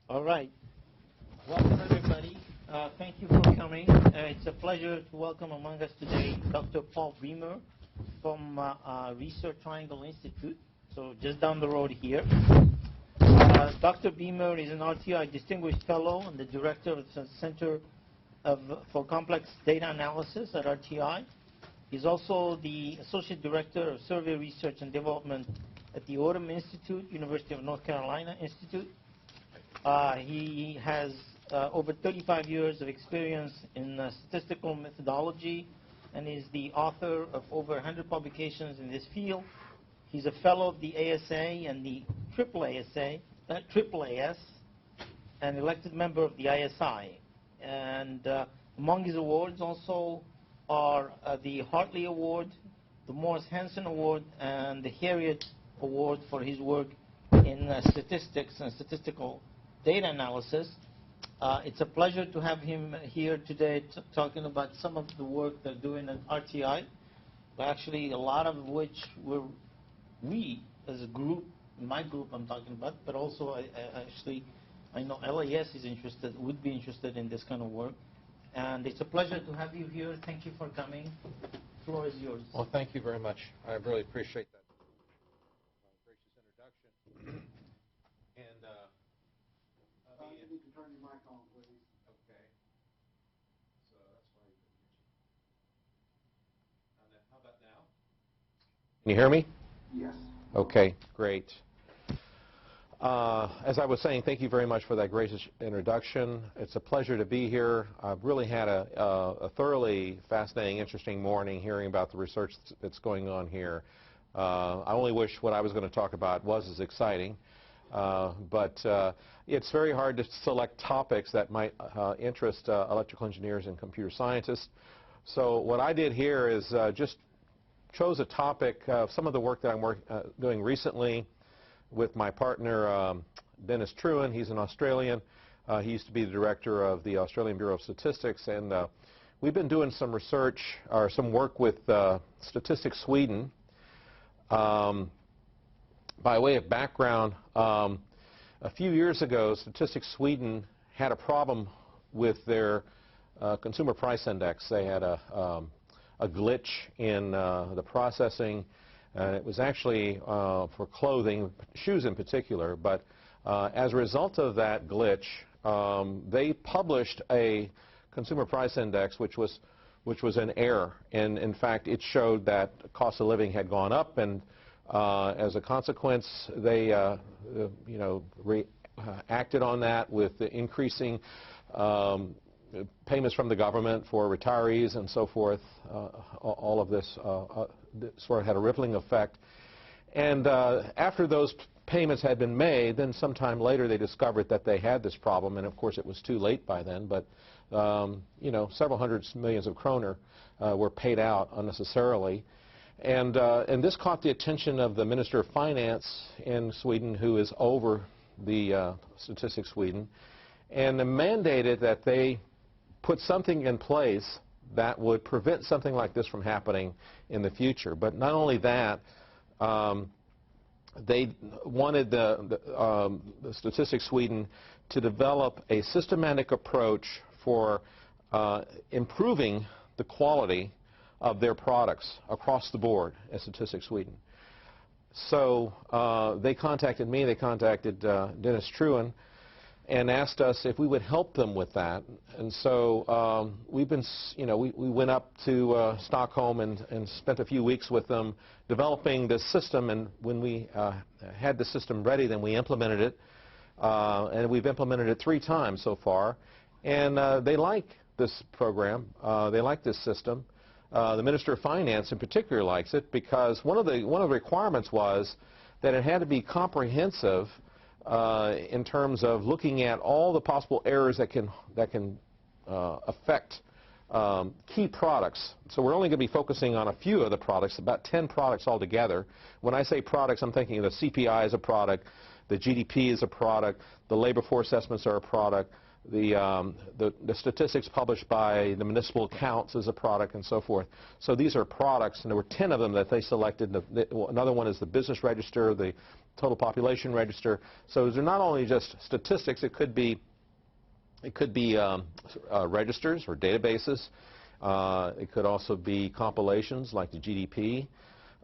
All right. Welcome, everybody. Thank you for coming. It's a pleasure to welcome among us today Dr. Paul Biemer from Research Triangle Institute, so just down the road here. Dr. Biemer is an RTI Distinguished Fellow and the Director of the Center for Complex Data Analysis at RTI. He's also the Associate Director of Survey Research and Development at the Odom Institute, University of North Carolina Institute. He has over 35 years of experience in statistical methodology and is the author of over 100 publications in this field. He's a fellow of the ASA and the AAAS, and elected member of the ISI. And among his awards also are the Hartley Award, the Morris Hanson Award, and the Harriet Award for his work in statistics and statistical data analysis. It's a pleasure to have him here today talking about some of the work they're doing at RTI, actually a lot of which we as a group, my group I'm talking about, but also I know LAS is interested, would be interested in this kind of work. And it's a pleasure to have you here. Thank you for coming. The floor is yours. Well, thank you very much. I really appreciate that gracious introduction. And you need to turn your mic on, please. Okay. So that's why you mentioned. How about now? Can you hear me? Yes. Okay, great. As I was saying, thank you very much for that gracious introduction. It's a pleasure to be here. I've really had a thoroughly fascinating, interesting morning hearing about the research that's going on here. I only wish what I was going to talk about was as exciting, but it's very hard to select topics that might interest electrical engineers and computer scientists. So what I did here is just chose a topic of some of the work that I'm doing recently with my partner, Dennis Trewin. He's an Australian. He used to be the director of the Australian Bureau of Statistics, and we've been doing some research or some work with Statistics Sweden. By way of background, a few years ago, Statistics Sweden had a problem with their consumer price index. They had a glitch in the processing. It was actually for clothing, shoes in particular, but as a result of that glitch, they published a consumer price index which was an error. And in fact, it showed that cost of living had gone up, and as a consequence, they acted on that with the increasing payments from the government for retirees and so forth. All of this sort of had a rippling effect. And after those payments had been made, then sometime later they discovered that they had this problem, and of course it was too late by then, but several hundreds of millions of kroner were paid out unnecessarily. And this caught the attention of the Minister of Finance in Sweden, who is over the Statistics Sweden, and mandated that they put something in place that would prevent something like this from happening in the future. But not only that, they wanted the Statistics Sweden to develop a systematic approach for improving the quality of their products across the board at Statistics Sweden. So they contacted me, they contacted Dennis Trewin, and asked us if we would help them with that. And so we went up to Stockholm and spent a few weeks with them developing this system. And when we had the system ready, then we implemented it. And we've implemented it 3 times so far. And they like this program. They like this system. The Minister of Finance in particular likes it because one of the requirements was that it had to be comprehensive in terms of looking at all the possible errors that can affect key products. So we're only going to be focusing on a few of the products, about 10 products altogether. When I say products, I'm thinking of the CPI as a product, the GDP is a product, the labor force estimates are a product, the statistics published by the municipal accounts is a product, and so forth. So these are products, and there were 10 of them that they selected. Another one is the business register, the total population register. So they're not only just statistics, it could be registers or databases. It could also be compilations like the GDP.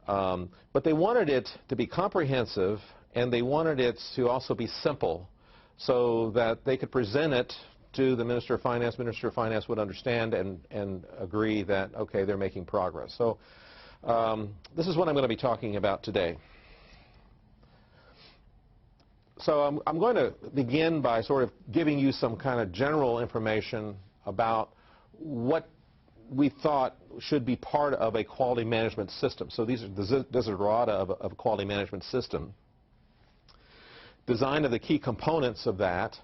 But they wanted it to be comprehensive, and they wanted it to also be simple so that they could present it to the Minister of Finance. Minister of Finance would understand and agree that, okay, they're making progress. So this is what I'm going to be talking about today. So I'm going to begin by sort of giving you some kind of general information about what we thought should be part of a quality management system. So these are the Desiderata of a quality management system. Design of the key components of that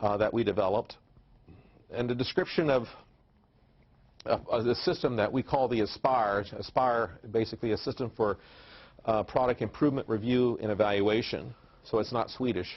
that we developed, and a description of the system that we call the Aspire. Aspire, basically a system for product improvement review and evaluation. So it's not Swedish,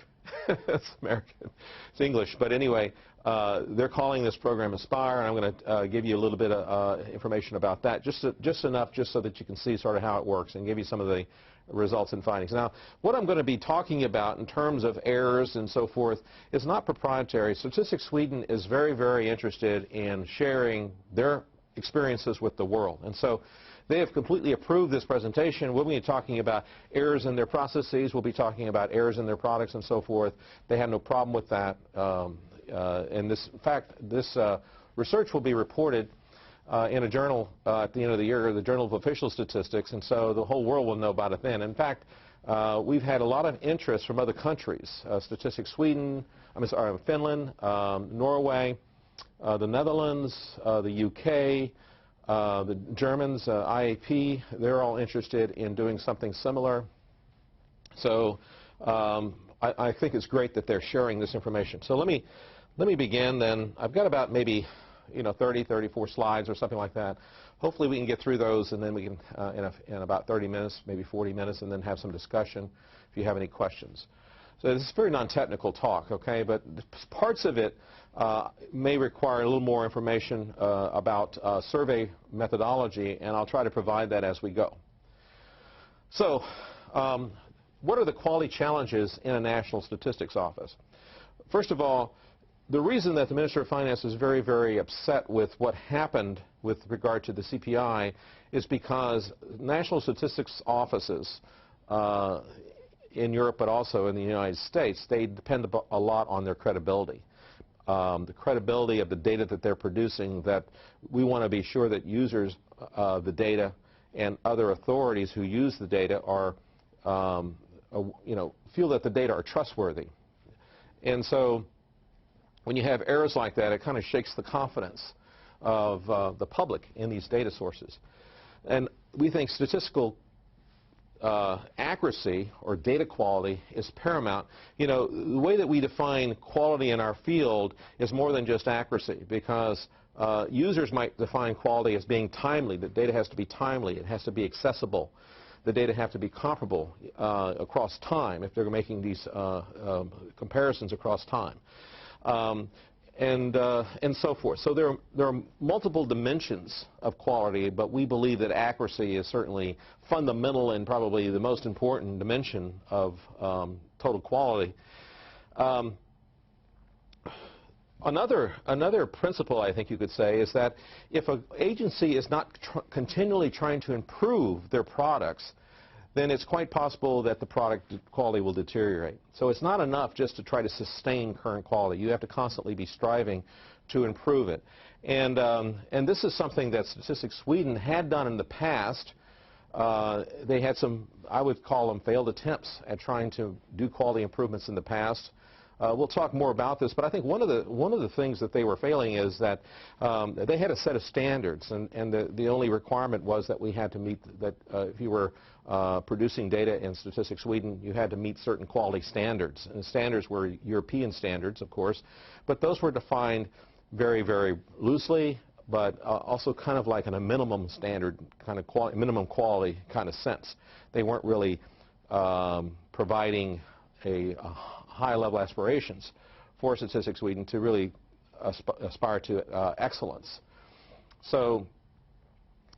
it's American, it's English. But anyway, they're calling this program Aspire, and I'm going to give you a little bit of information about that, just enough just so that you can see sort of how it works and give you some of the results and findings. Now, what I'm going to be talking about in terms of errors and so forth is not proprietary. Statistics Sweden is very, very interested in sharing their experiences with the world. And so they have completely approved this presentation. We'll be talking about errors in their processes. We'll be talking about errors in their products and so forth. They have no problem with that. And this, in fact, this research will be reported in a journal at the end of the year, the Journal of Official Statistics, and so the whole world will know about it then. In fact, we've had a lot of interest from other countries, Statistics Sweden, Finland, Norway, the Netherlands, the UK, the Germans, IAP. They're all interested in doing something similar. So I think it's great that they're sharing this information. So let me begin then. I've got about maybe 30, 34 slides or something like that. Hopefully we can get through those, and then we can, in about 30 minutes, maybe 40 minutes, and then have some discussion if you have any questions. So this is very non-technical talk, okay, but parts of it may require a little more information about survey methodology, and I'll try to provide that as we go. So what are the quality challenges in a national statistics office? First of all, the reason that the Minister of Finance is very, very upset with what happened with regard to the CPI is because national statistics offices in Europe, but also in the United States, they depend a lot on their credibility. The credibility of the data that they're producing, that we want to be sure that users of the data and other authorities who use the data are, feel that the data are trustworthy. And so when you have errors like that, it kind of shakes the confidence of the public in these data sources. And we think statistical accuracy or data quality is paramount. The way that we define quality in our field is more than just accuracy, because users might define quality as being timely. The data has to be timely. It has to be accessible. The data have to be comparable across time if they're making these comparisons across time. And so forth. So there are multiple dimensions of quality, but we believe that accuracy is certainly fundamental and probably the most important dimension of total quality. Another principle, I think you could say, is that if an agency is not continually trying to improve their products, then it's quite possible that the product quality will deteriorate. So it's not enough just to try to sustain current quality. You have to constantly be striving to improve it. And this is something that Statistics Sweden had done in the past. They had some, I would call them, failed attempts at trying to do quality improvements in the past. We'll talk more about this, but I think one of the things that they were failing is that they had a set of standards, and the only requirement was that we had to meet that if you were producing data in Statistics Sweden, you had to meet certain quality standards. And the standards were European standards, of course, but those were defined very, very loosely, but also kind of like in a minimum standard, kind of minimum quality kind of sense. They weren't really providing a high-level aspirations for Statistics Sweden to really aspire to excellence. So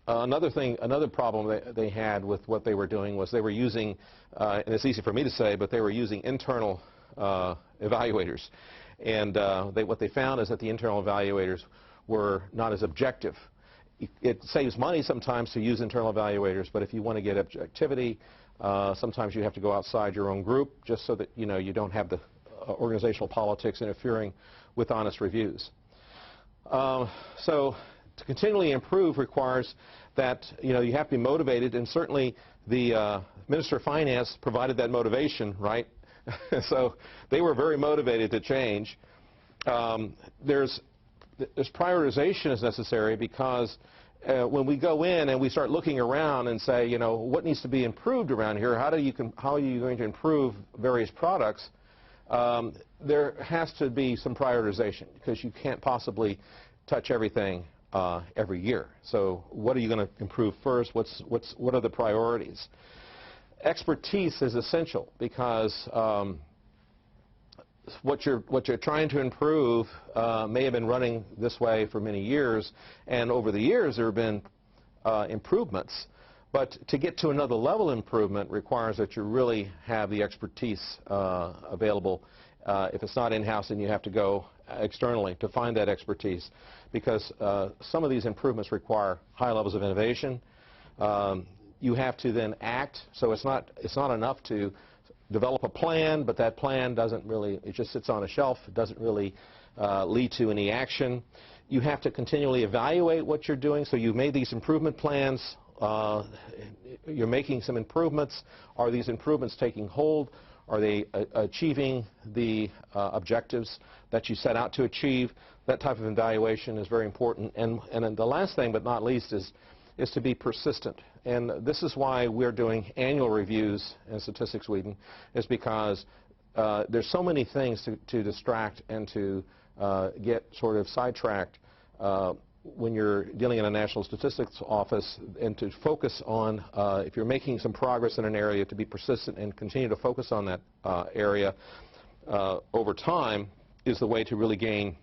Another problem they had with what they were doing was they were using, and it's easy for me to say, but they were using internal evaluators. And what they found is that the internal evaluators were not as objective. It saves money sometimes to use internal evaluators, but if you want to get objectivity, sometimes you have to go outside your own group just so that you don't have the organizational politics interfering with honest reviews. So to continually improve requires that you have to be motivated, and certainly the Minister of Finance provided that motivation, right? So they were very motivated to change. There's prioritization is necessary because when we go in and we start looking around and say, what needs to be improved around here? How are you going to improve various products? There has to be some prioritization because you can't possibly touch everything every year. So what are you going to improve first? What are the priorities? Expertise is essential because what you're trying to improve may have been running this way for many years, and over the years there have been improvements. But to get to another level improvement requires that you really have the expertise available. If it's not in-house, then you have to go externally to find that expertise, because some of these improvements require high levels of innovation. You have to then act, so it's not enough to develop a plan, but that plan doesn't really, it just sits on a shelf. It doesn't really lead to any action. You have to continually evaluate what you're doing. So you've made these improvement plans. You're making some improvements. Are these improvements taking hold? Are they achieving the objectives that you set out to achieve? That type of evaluation is very important. And then the last thing, but not least, is to be persistent. And this is why we're doing annual reviews in Statistics Sweden, is because there's so many things to distract and to get sort of sidetracked when you're dealing in a national statistics office, and to focus on, if you're making some progress in an area, to be persistent and continue to focus on that area over time is the way to really gain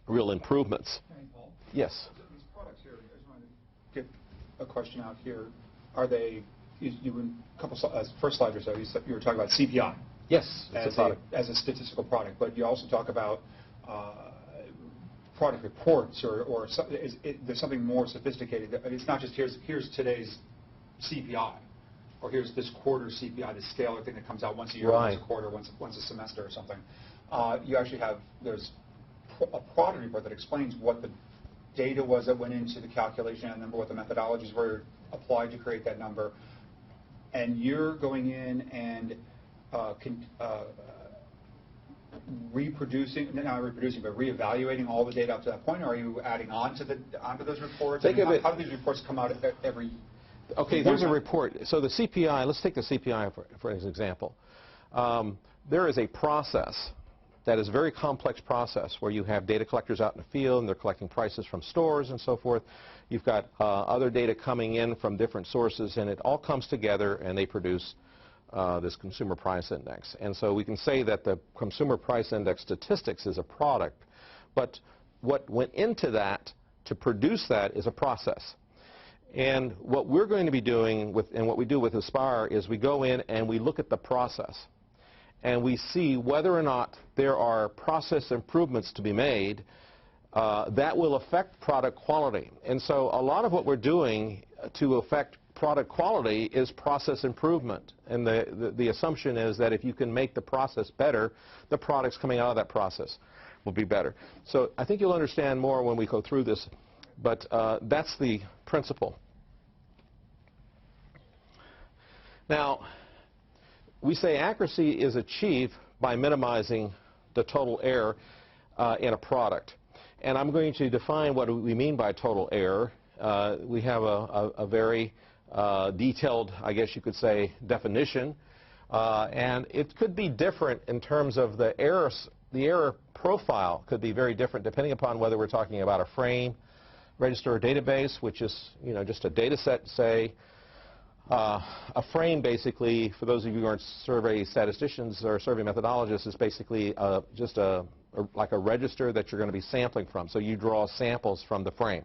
real improvements. Hey, Paul. Yes? These products here, I just wanted to get a question out here. Are they, in a couple, first slide or so, you were talking about CPI. Yes, it's a product. As a statistical product, but you also talk about product reports, or there's something more sophisticated. I mean, it's not just here's today's CPI, or here's this quarter's CPI, the scalar thing that comes out once a year, right, once a quarter, once a semester or something. You actually have, there's a product report that explains what the data was that went into the calculation and number, what the methodologies were applied to create that number, and you're going in and reproducing, not reproducing, but reevaluating all the data up to that point, or are you adding on to onto those reports? I mean, how do these reports come out every? Okay, there's a report. So the CPI, let's take the CPI for an example. There is a process that is a very complex process where you have data collectors out in the field, and they're collecting prices from stores and so forth. You've got other data coming in from different sources, and it all comes together, and they produce this consumer price index. And so we can say that the consumer price index statistics is a product, but what went into that to produce that is a process. And what we're going to be doing and what we do with Aspire is we go in and we look at the process, and we see whether or not there are process improvements to be made that will affect product quality. And so a lot of what we're doing to affect product quality is process improvement. And the assumption is that if you can make the process better, the products coming out of that process will be better. So I think you'll understand more when we go through this, but that's the principle. Now, we say accuracy is achieved by minimizing the total error in a product. And I'm going to define what we mean by total error. We have a very detailed, I guess you could say, definition. And it could be different in terms of the errors. The error profile could be very different depending upon whether we're talking about a frame, register, or database, which is just a data set, say. A frame, basically, for those of you who aren't survey statisticians or survey methodologists, is basically just like a register that you're going to be sampling from. So you draw samples from the frame.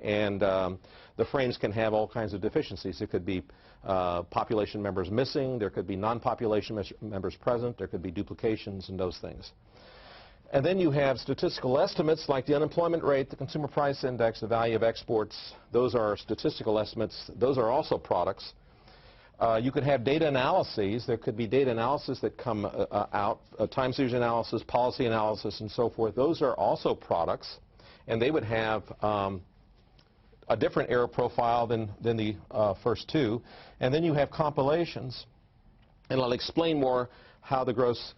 And the frames can have all kinds of deficiencies. It could be population members missing, there could be non-population members present, there could be duplications and those things. And then you have statistical estimates like the unemployment rate, the consumer price index, the value of exports. Those are statistical estimates. Those are also products. You could have data analyses. There could be data analysis that come out, time series analysis, policy analysis, and so forth. Those are also products, and they would have a different error profile than the first two. And then you have compilations, and I'll explain more how the gross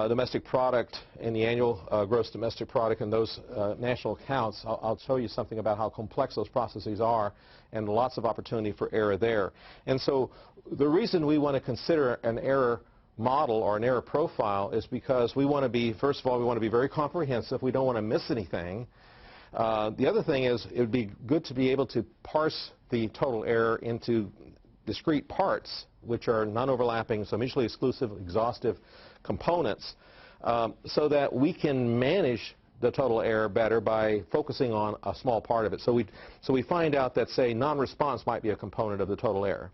domestic product and the annual gross domestic product and those national accounts. I'll show you something about how complex those processes are and lots of opportunity for error there. And so the reason we want to consider an error model or an error profile is because we want to be, first of all, we want to be very comprehensive. We don't want to miss anything. The other thing is it would be good to be able to parse the total error into discrete parts, which are non-overlapping, so mutually exclusive, exhaustive components, so that we can manage the total error better by focusing on a small part of it. So we find out that, say, non-response might be a component of the total error.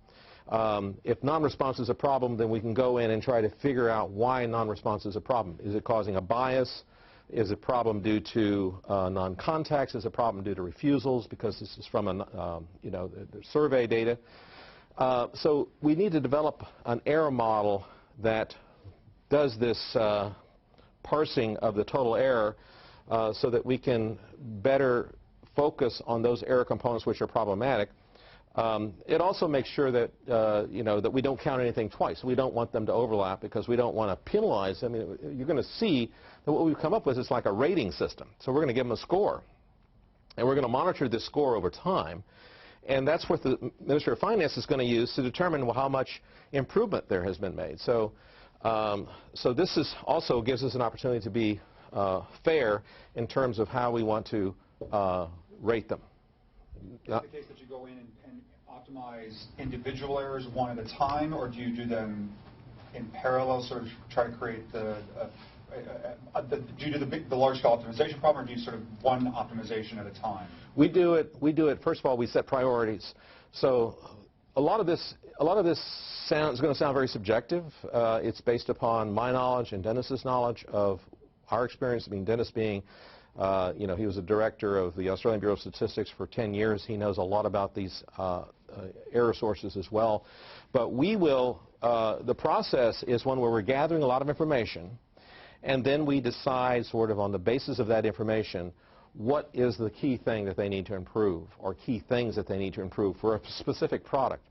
If non-response is a problem, then we can go in and try to figure out why non-response is a problem. Is it causing a bias? Is it a problem due to non-contacts? Is it a problem due to refusals? Because this is from the survey data. So we need to develop an error model that does this parsing of the total error so that we can better focus on those error components which are problematic. It also makes sure that that we don't count anything twice. We don't want them to overlap because we don't want to penalize. I mean, you're going to see that what we've come up with is like a rating system. So we're going to give them a score, and we're going to monitor this score over time. And that's what the Ministry of Finance is going to use to determine how much improvement there has been made. So, so this also gives us an opportunity to be fair in terms of how we want to rate them. Is it the case that you go in and optimize individual errors one at a time, or do you do them in parallel, sort of try to create do you do the large-scale optimization problem, or do you sort of one optimization at a time? We do it. First of all, we set priorities. So a lot of this is going to sound very subjective. It's based upon my knowledge and Dennis's knowledge of our experience. I mean, Dennis being, he was a director of the Australian Bureau of Statistics for 10 years. He knows a lot about these error sources as well. But we will, the process is one where we're gathering a lot of information, and then we decide sort of on the basis of that information what is the key thing that they need to improve or key things that they need to improve for a specific product.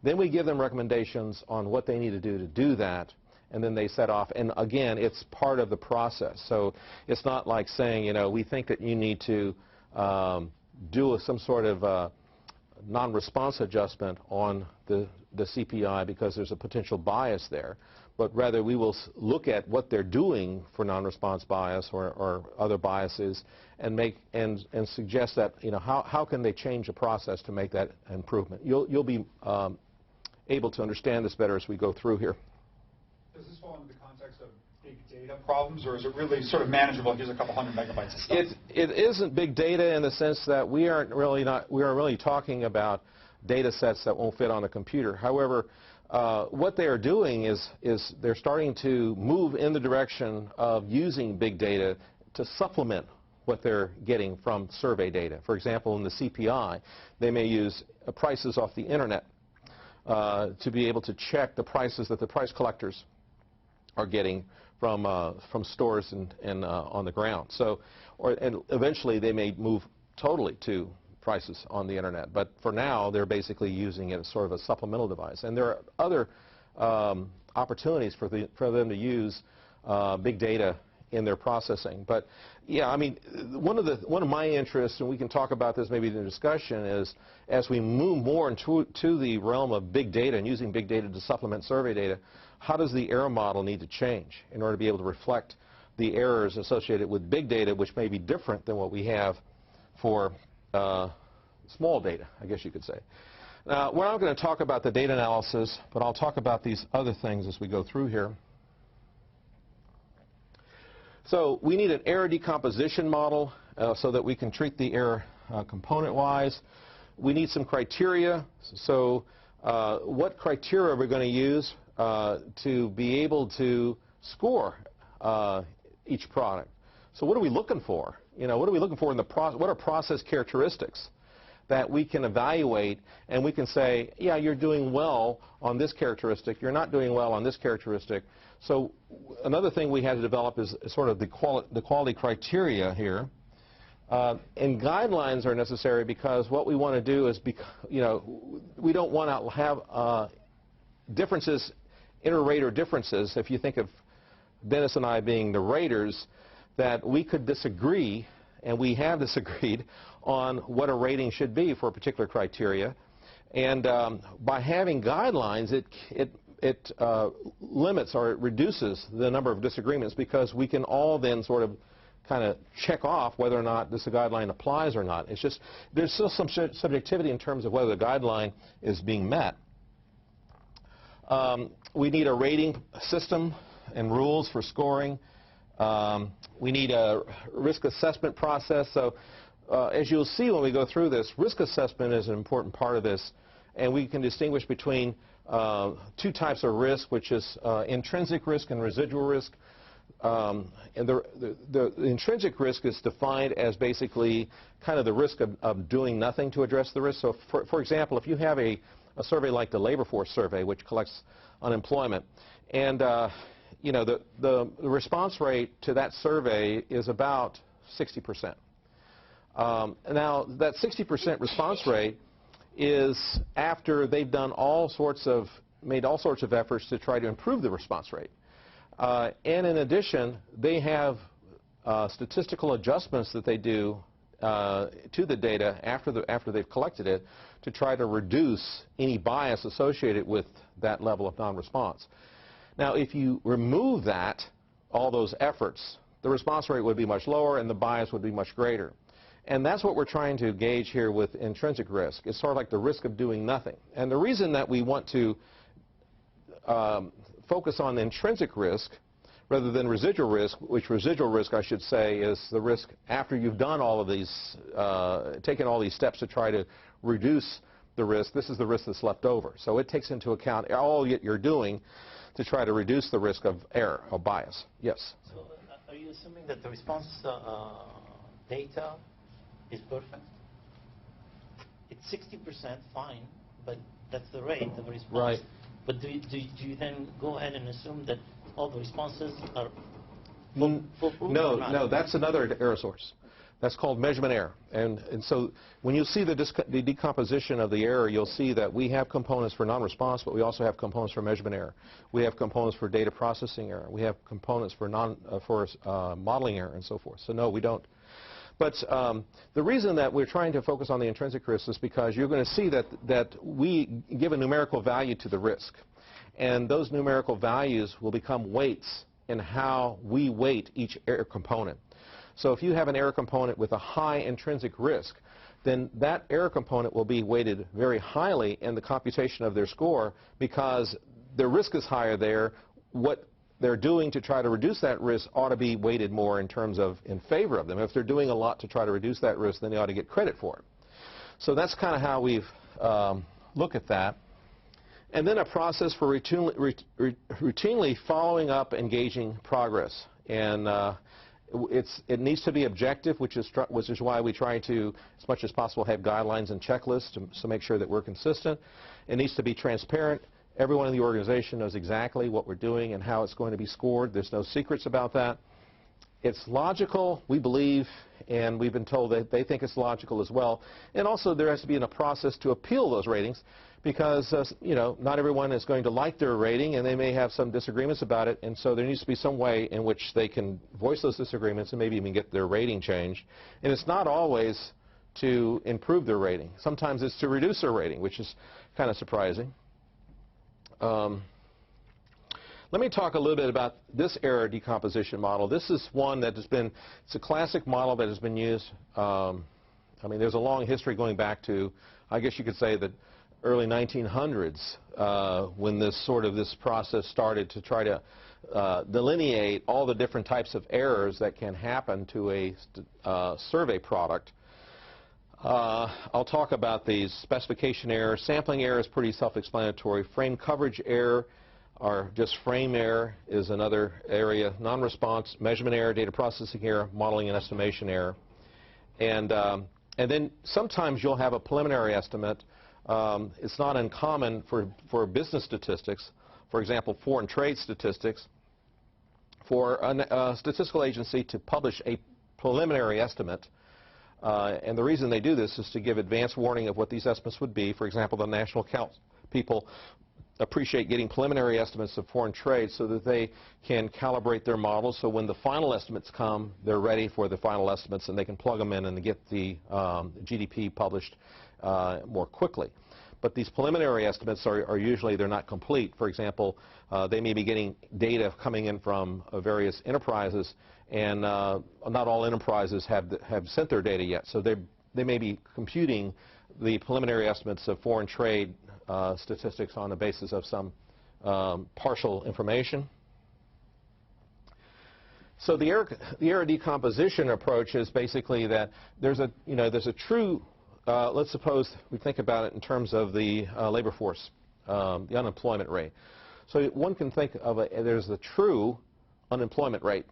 Then we give them recommendations on what they need to do that, and then they set off. And again, it's part of the process. So it's not like saying, we think that you need to do some sort of non-response adjustment on the CPI because there's a potential bias there. But rather we will look at what they're doing for non-response bias or other biases and suggest that how can they change the process to make that improvement. You'll be able to understand this better as we go through here. Does this fall into the context of big data problems, or is it really sort of manageable? Here's a couple hundred megabytes of stuff. It isn't big data in the sense that we are really talking about data sets that won't fit on a computer. However, what they are doing is they're starting to move in the direction of using big data to supplement what they're getting from survey data. For example, in the CPI, they may use prices off the internet to be able to check the prices that the price collectors are getting from stores and on the ground. So, and eventually they may move totally to prices on the internet. But for now, they're basically using it as sort of a supplemental device. And there are other opportunities for them to use big data in their processing. But yeah, I mean, one of my interests, and we can talk about this maybe in the discussion, is as we move more into the realm of big data and using big data to supplement survey data, how does the error model need to change in order to be able to reflect the errors associated with big data, which may be different than what we have for small data, I guess you could say. Now, we're not going to talk about the data analysis, but I'll talk about these other things as we go through here. So we need an error decomposition model so that we can treat the error component-wise. We need some criteria. So what criteria are we going to use to be able to score each product? So what are we looking for? What are we looking for in the process? What are process characteristics that we can evaluate and we can say, yeah, you're doing well on this characteristic, you're not doing well on this characteristic. So another thing we had to develop is sort of the quality criteria here. And guidelines are necessary because what we want to do is, we don't want to have differences, inter-rater differences. If you think of Dennis and I being the raters, that we could disagree, and we have disagreed, on what a rating should be for a particular criteria. And by having guidelines, it limits or it reduces the number of disagreements because we can all then sort of kind of check off whether or not this guideline applies or not. It's just there's still some subjectivity in terms of whether the guideline is being met. We need a rating system and rules for scoring. We need a risk assessment process. So as you'll see when we go through this, risk assessment is an important part of this, and we can distinguish between two types of risk, which is intrinsic risk and residual risk. And the intrinsic risk is defined as basically kind of the risk of doing nothing to address the risk. So for example, if you have a survey like the labor force survey, which collects unemployment, and the response rate to that survey is about 60%. Now, that 60% response rate is after they've done made all sorts of efforts to try to improve the response rate. And in addition, they have statistical adjustments that they do to the data after they've collected it to try to reduce any bias associated with that level of non-response. Now, if you remove all those efforts, the response rate would be much lower and the bias would be much greater. And that's what we're trying to gauge here with intrinsic risk. It's sort of like the risk of doing nothing. And the reason that we want to focus on intrinsic risk rather than residual risk, which residual risk, I should say, is the risk after you've done all of these, taken all these steps to try to reduce the risk. This is the risk that's left over. So it takes into account all you're doing to try to reduce the risk of error or bias. Yes? So are you assuming that the response data is perfect? It's 60%, fine, but that's the rate of response. Right. But do you then go ahead and assume that all the responses are foolproof? No, that's another error source. That's called measurement error. And so when you see the decomposition of the error, you'll see that we have components for non-response, but we also have components for measurement error. We have components for data processing error. We have components for modeling error and so forth. So no, we don't. But the reason that we're trying to focus on the intrinsic risk is because you're going to see that we give a numerical value to the risk. And those numerical values will become weights in how we weight each error component. So if you have an error component with a high intrinsic risk, then that error component will be weighted very highly in the computation of their score because their risk is higher there. What they're doing to try to reduce that risk ought to be weighted more in terms of in favor of them. If they're doing a lot to try to reduce that risk, then they ought to get credit for it. So that's kind of how we've looked at that. And then a process for routinely following up and gauging progress. And it needs to be objective, which is why we try to, as much as possible, have guidelines and checklists to make sure that we're consistent. It needs to be transparent. Everyone in the organization knows exactly what we're doing and how it's going to be scored. There's no secrets about that. It's logical, we believe, and we've been told that they think it's logical as well. And also there has to be a process to appeal those ratings because, not everyone is going to like their rating and they may have some disagreements about it. And so there needs to be some way in which they can voice those disagreements and maybe even get their rating changed. And it's not always to improve their rating. Sometimes it's to reduce their rating, which is kind of surprising. Let me talk a little bit about this error decomposition model. This is one that has been, it's a classic model that has been used. There's a long history going back to, I guess you could say, the early 1900s when this process started to try to delineate all the different types of errors that can happen to a survey product. I'll talk about these. Specification error. Sampling error is pretty self-explanatory. Frame coverage error, or just frame error, is another area. Non-response, measurement error, data processing error, modeling and estimation error. And then sometimes you'll have a preliminary estimate. It's not uncommon for business statistics, for example, foreign trade statistics, for a statistical agency to publish a preliminary estimate. And the reason they do this is to give advance warning of what these estimates would be. For example, the national accounts people appreciate getting preliminary estimates of foreign trade so that they can calibrate their models, so when the final estimates come, they're ready for the final estimates and they can plug them in and get the GDP published more quickly. But these preliminary estimates are usually, they're not complete. For example, they may be getting data coming in from various enterprises, and not all enterprises have sent their data yet. So they may be computing the preliminary estimates of foreign trade statistics on the basis of some partial information. So the error decomposition approach is basically that there's a true, let's suppose we think about it in terms of the labor force, the unemployment rate. So one can think of there's the true unemployment rate.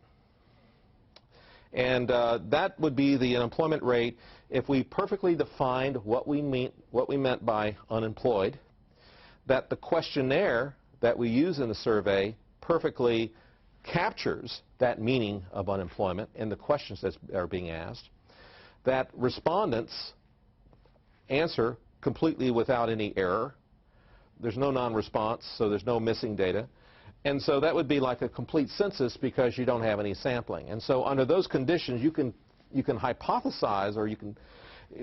And that would be the unemployment rate if we perfectly defined what we meant by unemployed, that the questionnaire that we use in the survey perfectly captures that meaning of unemployment in the questions that are being asked, that respondents answer completely without any error. There's no non-response, so there's no missing data. And so that would be like a complete census because you don't have any sampling. And so under those conditions, you can hypothesize, or you can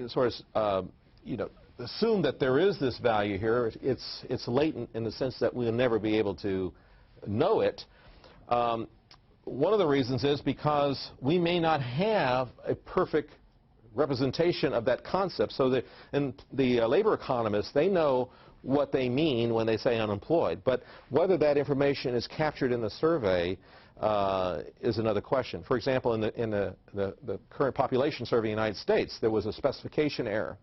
sort of assume that there is this value here. It's latent in the sense that we'll never be able to know it. One of the reasons is because we may not have a perfect representation of that concept. So the labor economists, they know what they mean when they say unemployed. But whether that information is captured in the survey is another question. For example, in the current population survey in the United States, there was a specification error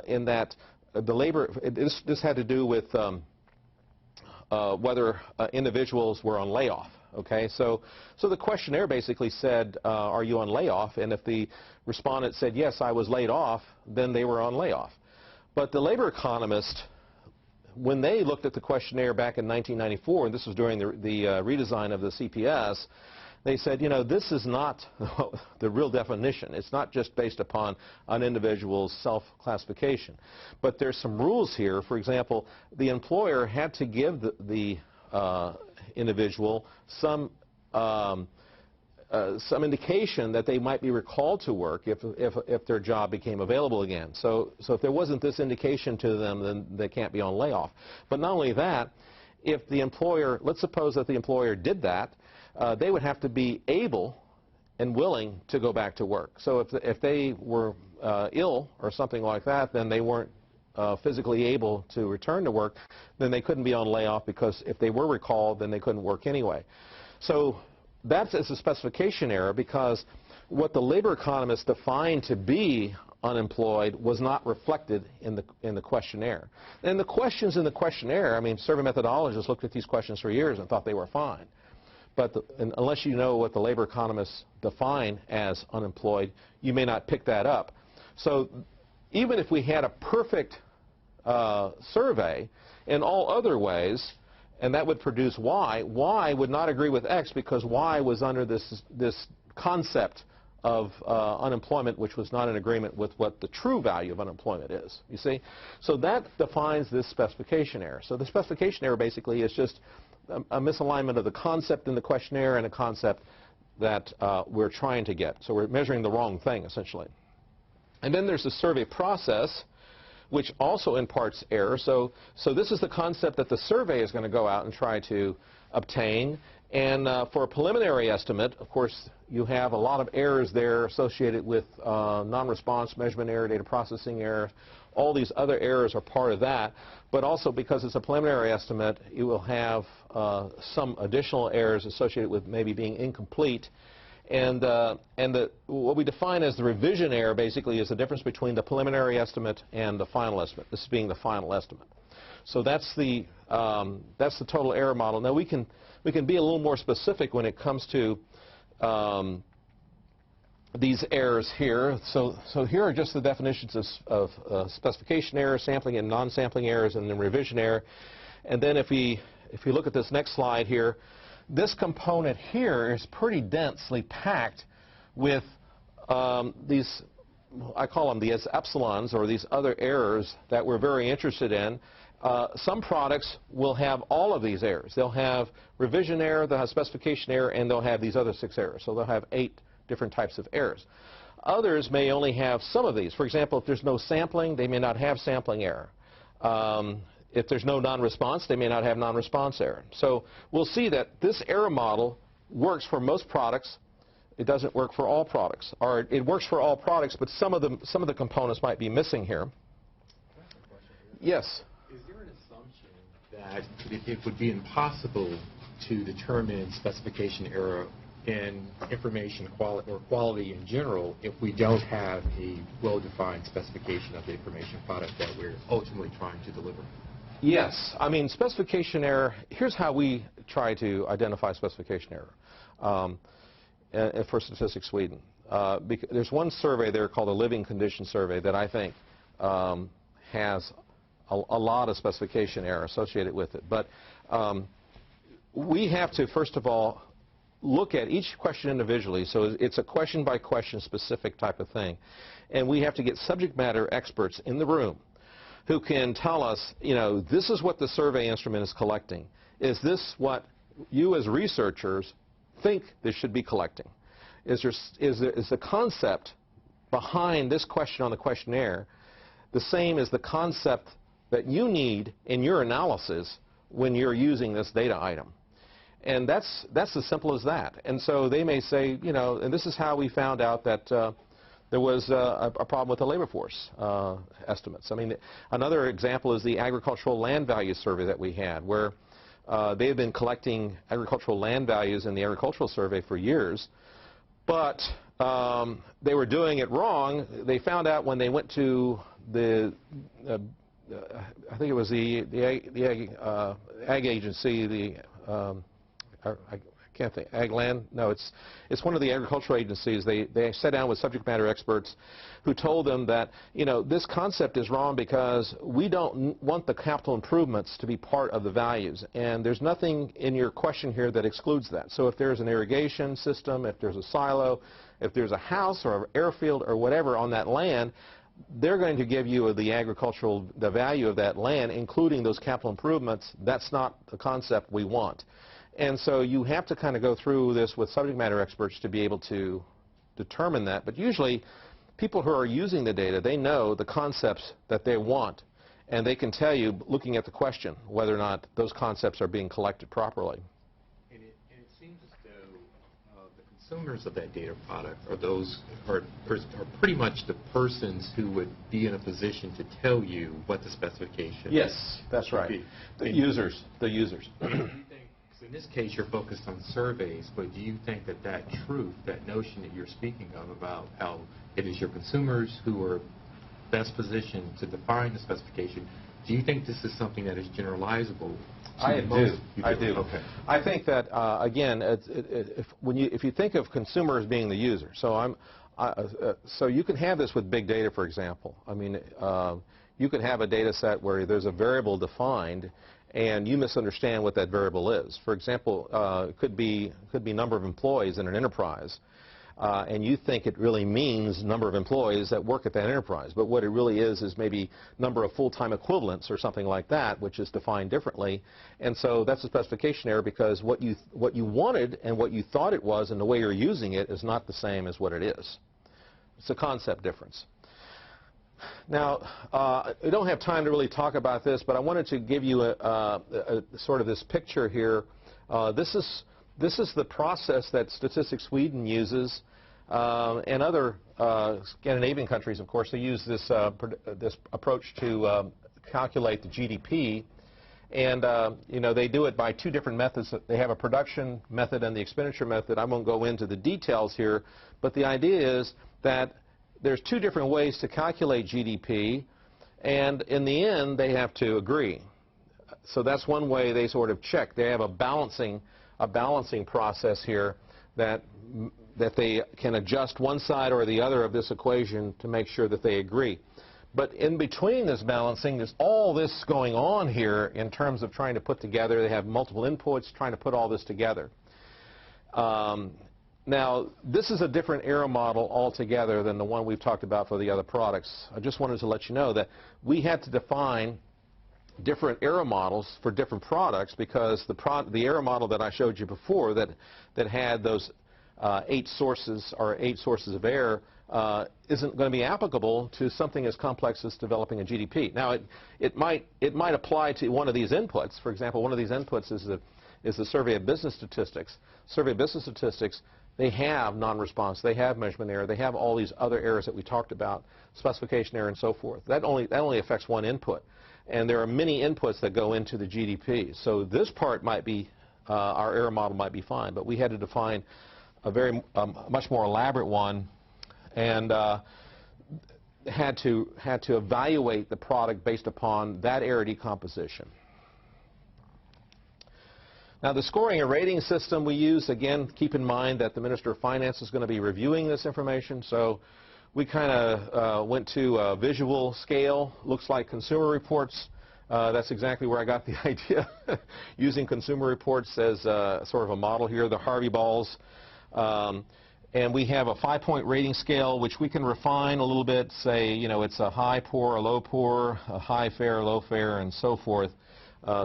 in that the labor, this had to do with whether individuals were on layoff. Okay, so the questionnaire basically said, are you on layoff? And if the respondent said, yes, I was laid off, then they were on layoff. But the labor economist, when they looked at the questionnaire back in 1994, and this was during the redesign of the CPS, they said, this is not the real definition. It's not just based upon an individual's self-classification. But there's some rules here. For example, the employer had to give the individual some indication that they might be recalled to work if their job became available again. So if there wasn't this indication to them, then they can't be on layoff. But not only that, if the employer, let's suppose that the employer did that, they would have to be able and willing to go back to work. So if they were ill or something like that, then they weren't physically able to return to work, then they couldn't be on layoff, because if they were recalled, then they couldn't work anyway. So that's a specification error, because what the labor economists defined to be unemployed was not reflected in the questionnaire. And the questions in the questionnaire, I mean, survey methodologists looked at these questions for years and thought they were fine. But unless you know what the labor economists define as unemployed, you may not pick that up. So even if we had a perfect survey in all other ways, and that would produce Y would not agree with X, because Y was under this concept of unemployment, which was not in agreement with what the true value of unemployment is, you see? So that defines this specification error. So the specification error basically is just a misalignment of the concept in the questionnaire and a concept that we're trying to get. So we're measuring the wrong thing, essentially. And then there's the survey process, which also imparts error. So this is the concept that the survey is going to go out and try to obtain. And for a preliminary estimate, of course, you have a lot of errors there associated with non-response, measurement error, data processing error. All these other errors are part of that. But also, because it's a preliminary estimate, you will have some additional errors associated with maybe being incomplete. What we define as the revision error basically is the difference between the preliminary estimate and the final estimate, this being the final estimate. So that's the total error model. Now we can be a little more specific when it comes to these errors here. So here are just the definitions of specification error, sampling and non-sampling errors, and then revision error. And then if we look at this next slide here, this component here is pretty densely packed with these, I call them these epsilons, or these other errors that we're very interested in. Some products will have all of these errors. They'll have revision error, they'll have specification error, and they'll have these other 6 errors. So they'll have 8 different types of errors. Others may only have some of these. For example, if there's no sampling, they may not have sampling error. If there's no non-response, they may not have non-response error. So we'll see that this error model works for most products. It doesn't work for all products. Or it works for all products, but some of the components might be missing here. Yes? Is there an assumption that it would be impossible to determine specification error in information quality in general if we don't have a well-defined specification of the information product that we're ultimately trying to deliver? Yes. I mean, specification error, here's how we try to identify specification error for Statistics Sweden. There's one survey there called the Living Condition Survey that I think has a lot of specification error associated with it. But we have to, first of all, look at each question individually. So it's a question-by-question specific type of thing. And we have to get subject matter experts in the room who can tell us, you know, this is what the survey instrument is collecting. Is this what you as researchers think this should be collecting? Is the concept behind this question on the questionnaire the same as the concept that you need in your analysis when you're using this data item? And that's as simple as that. And so they may say, you know, and this is how we found out that there was a problem with the labor force estimates. I mean, another example is the agricultural land value survey that we had, where they had been collecting agricultural land values in the agricultural survey for years, but they were doing it wrong. They found out when they went to the I think it was the ag agency, I can't think, ag land? No, it's one of the agricultural agencies. They sat down with subject matter experts who told them that, you know, this concept is wrong because we don't want the capital improvements to be part of the values. And there's nothing in your question here that excludes that. So if there's an irrigation system, if there's a silo, if there's a house or an airfield or whatever on that land, they're going to give you the value of that land, including those capital improvements. That's not the concept we want. And so you have to kind of go through this with subject matter experts to be able to determine that. But usually, people who are using the data, they know the concepts that they want. And they can tell you, looking at the question, whether or not those concepts are being collected properly. And it seems as though the consumers of that data product are pretty much the persons who would be in a position to tell you what the specification Yes, that's right. The users. Do you think, in this case, you're focused on surveys, but do you think that truth, that notion that you're speaking of about how it is your consumers who are best positioned to define the specification, do you think this is something that is generalizable? I do. I do. Okay. I think that, again, if you think of consumer as being the user, so so you can have this with big data, for example. I mean, you could have a data set where there's a variable defined, and you misunderstand what that variable is. For example, it could be number of employees in an enterprise, and you think it really means number of employees that work at that enterprise. But what it really is maybe number of full-time equivalents or something like that, which is defined differently. And so that's a specification error because what you wanted and what you thought it was and the way you're using it is not the same as what it is. It's a concept difference. Now, I don't have time to really talk about this, but I wanted to give you sort of this picture here. This is the process that Statistics Sweden uses, and other Scandinavian countries, of course, they use this approach to calculate the GDP. And you know, they do it by two different methods. They have a production method and the expenditure method. I won't go into the details here, but the idea is that there's two different ways to calculate GDP, and in the end, they have to agree. So that's one way they sort of check. They have a balancing process here that they can adjust one side or the other of this equation to make sure that they agree. But in between this balancing, there's all this going on here in terms of trying to put together. They have multiple inputs trying to put all this together. Now, this is a different error model altogether than the one we've talked about for the other products. I just wanted to let you know that we had to define different error models for different products because the error model that I showed you before that had those 8 sources of error isn't going to be applicable to something as complex as developing a GDP. Now, it might apply to one of these inputs. For example, one of these inputs is the Survey of Business Statistics. Survey of Business Statistics, they have non-response, they have measurement error, they have all these other errors that we talked about, specification error and so forth. That only affects one input. And there are many inputs that go into the GDP. So this part might be, our error model might be fine, but we had to define a much more elaborate one and had to evaluate the product based upon that error decomposition. Now, the scoring and rating system we use, again, keep in mind that the Minister of Finance is going to be reviewing this information, so we kind of went to a visual scale, looks like Consumer Reports. That's exactly where I got the idea, using Consumer Reports as sort of a model here, the Harvey balls. And we have a 5-point rating scale, which we can refine a little bit, say, you know, it's a high poor, a low poor, a high fare, low fare, and so forth.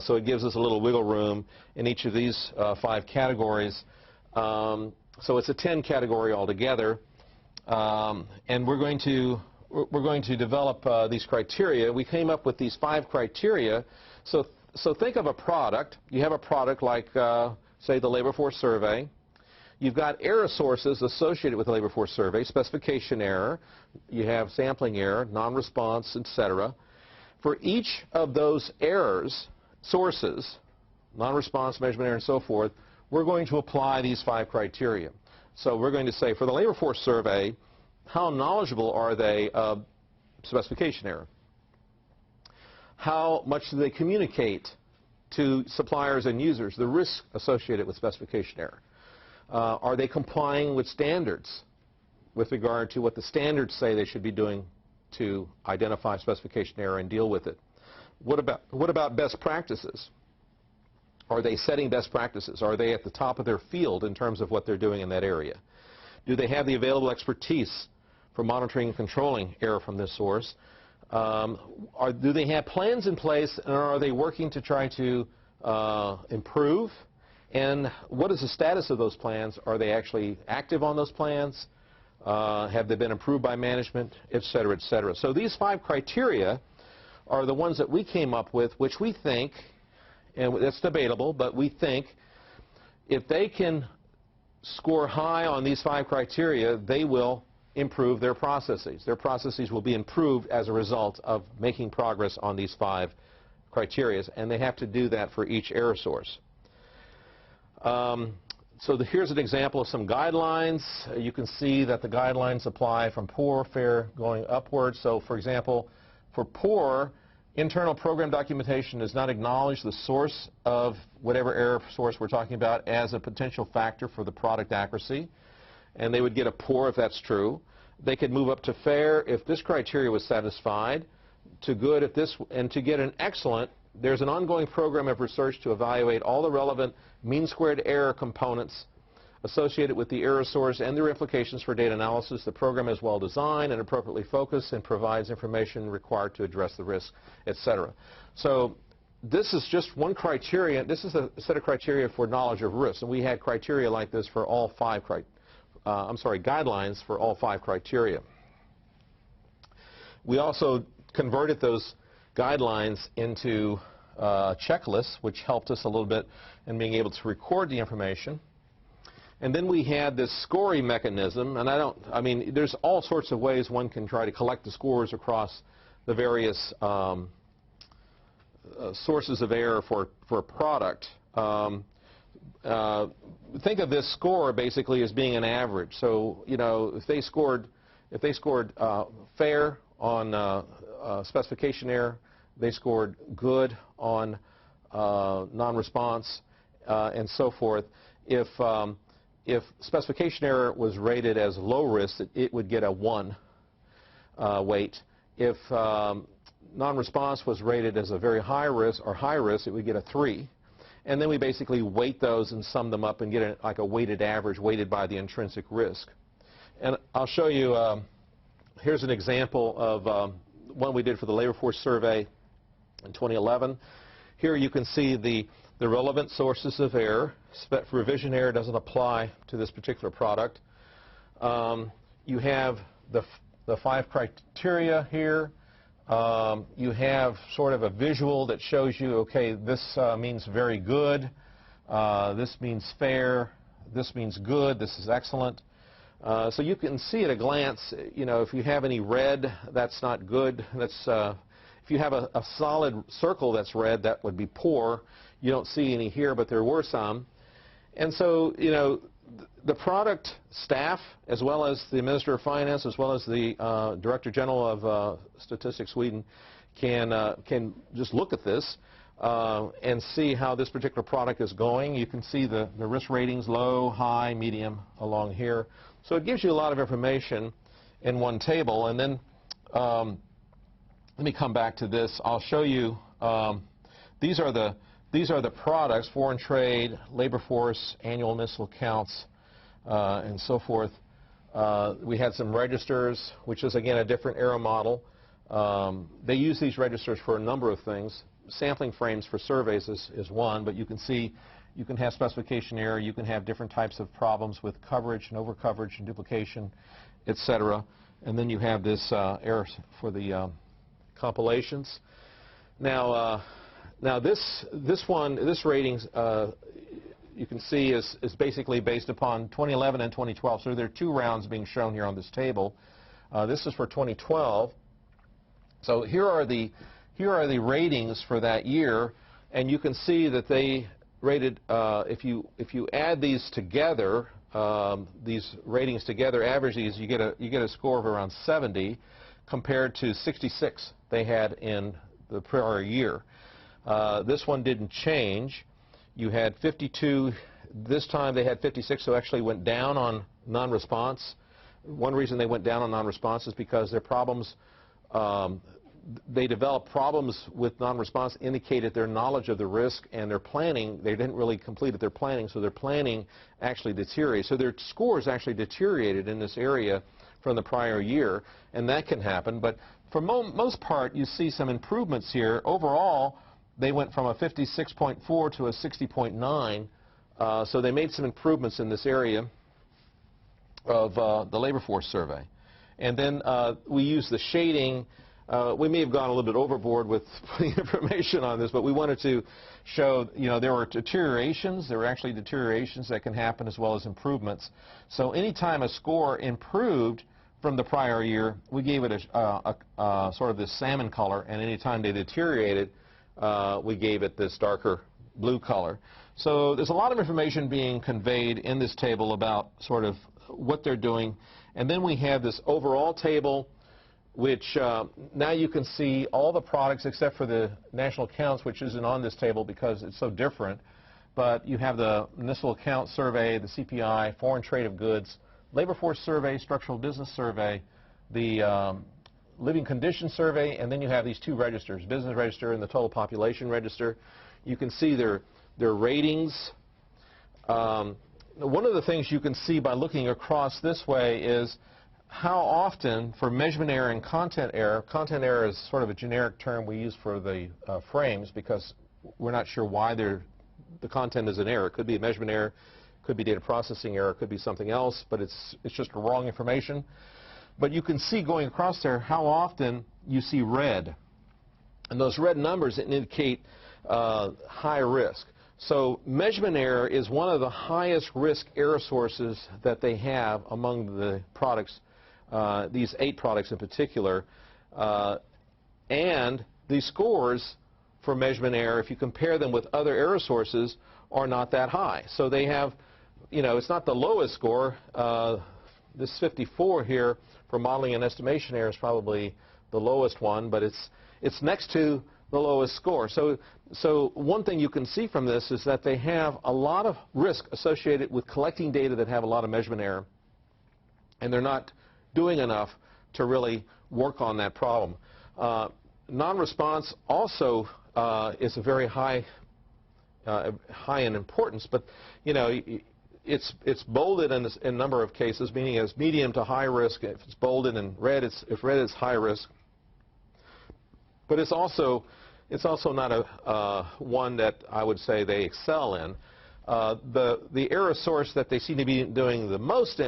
So it gives us a little wiggle room in each of these 5 categories. So it's a 10 category altogether. And we're going to develop these criteria. We came up with these 5 criteria. So think of a product. You have a product like, say, the labor force survey. You've got error sources associated with the labor force survey, specification error. You have sampling error, non-response, etc. For each of those errors, sources, non-response, measurement error, and so forth, we're going to apply these 5 criteria. So we're going to say, for the labor force survey, how knowledgeable are they of specification error? How much do they communicate to suppliers and users the risk associated with specification error? Are they complying with standards with regard to what the standards say they should be doing to identify specification error and deal with it? What about best practices? Are they setting best practices? Are they at the top of their field in terms of what they're doing in that area? Do they have the available expertise for monitoring and controlling error from this source? Do they have plans in place, and are they working to try to improve? And what is the status of those plans? Are they actually active on those plans? Have they been approved by management, et cetera, et cetera? So these 5 criteria are the ones that we came up with, which we think, and it's debatable, but we think if they can score high on these 5 criteria, they will improve their processes. Their processes will be improved as a result of making progress on these 5 criteria, and they have to do that for each error source. Here's an example of some guidelines. You can see that the guidelines apply from poor, fair, going upwards. So, for example, for poor, internal program documentation does not acknowledge the source of whatever error source we're talking about as a potential factor for the product accuracy, and they would get a poor if that's true. They could move up to fair if this criteria was satisfied, to good if this, and to get an excellent. There's an ongoing program of research to evaluate all the relevant mean squared error components associated with the error source and their implications for data analysis. The program is well designed and appropriately focused and provides information required to address the risk, etc. So this is just one criteria. This is a set of criteria for knowledge of risk, and we had criteria like this for all 5 guidelines for all 5 criteria. We also converted those guidelines into checklists, which helped us a little bit in being able to record the information. And then we had this scoring mechanism, and there's all sorts of ways one can try to collect the scores across the various sources of error for a product. Think of this score basically as being an average. So, you know, if they scored fair on specification error, they scored good on non-response, and so forth. If specification error was rated as low risk, it would get a 1 weight. If non-response was rated as a very high risk or high risk, it would get a 3. And then we basically weight those and sum them up and get like a weighted average weighted by the intrinsic risk. And I'll show you, here's an example of one we did for the labor force survey in 2011. Here you can see the relevant sources of error. Revision error doesn't apply to this particular product. You have the 5 criteria here. You have sort of a visual that shows you, okay, this means very good, this means fair, this means good, this is excellent. So you can see at a glance, you know, if you have any red, that's not good. That's, if you have a solid circle that's red, that would be poor. You don't see any here, but there were some. And so, you know, the product staff, as well as the Minister of Finance, as well as the Director General of Statistics Sweden, can just look at this and see how this particular product is going. You can see the risk ratings, low, high, medium, along here. So it gives you a lot of information in one table. And then let me come back to this. I'll show you, these are the products: foreign trade, labor force, annual municipal accounts, and so forth. We had some registers, which is, again, a different error model. They use these registers for a number of things. Sampling frames for surveys is one, but you can see you can have specification error, you can have different types of problems with coverage and over-coverage and duplication, etc. And then you have this error for the compilations. Now this ratings you can see is basically based upon 2011 and 2012. So there are 2 rounds being shown here on this table. This is for 2012. So here are the ratings for that year, and you can see that they rated. If you add these together, these ratings together, average these, you get a score of around 70, compared to 66 they had in the prior year. This one didn't change. You had 52. This time they had 56, so actually went down on non-response. One reason they went down on non-response is because their problems, they developed problems with non-response, indicated their knowledge of the risk and their planning. They didn't really complete their planning, so their planning actually deteriorated. So their scores actually deteriorated in this area from the prior year, and that can happen. But for most part, you see some improvements here. Overall, they went from a 56.4 to a 60.9, so they made some improvements in this area of the labor force survey. And then we used the shading. We may have gone a little bit overboard with putting information on this, but we wanted to show, you know, there were deteriorations. There were actually deteriorations that can happen as well as improvements. So anytime a score improved from the prior year, we gave it a sort of this salmon color, and anytime they deteriorated, we gave it this darker blue color. So there's a lot of information being conveyed in this table about sort of what they're doing. And then we have this overall table, which now you can see all the products except for the national accounts, which isn't on this table because it's so different. But you have the municipal account survey, the CPI, foreign trade of goods, labor force survey, structural business survey, the living condition survey, and then you have these 2 registers, business register and the total population register. You can see their ratings. One of the things you can see by looking across this way is how often, for measurement error and content error is sort of a generic term we use for the frames because we're not sure why the content is an error. It could be a measurement error, could be data processing error, could be something else, but it's just wrong information. But you can see going across there how often you see red. And those red numbers indicate high risk. So measurement error is one of the highest risk error sources that they have among the products, these 8 products in particular. And these scores for measurement error, if you compare them with other error sources, are not that high. So they have, it's not the lowest score. This 54 here for modeling and estimation error is probably the lowest one, but it's next to the lowest score. So one thing you can see from this is that they have a lot of risk associated with collecting data that have a lot of measurement error, and they're not doing enough to really work on that problem. Non-response also is a very high in importance, but it's bolded in a number of cases, meaning it's medium to high risk. If it's bolded in red, if red is high risk. But it's also not a one that I would say they excel in. The error source that they seem to be doing the most,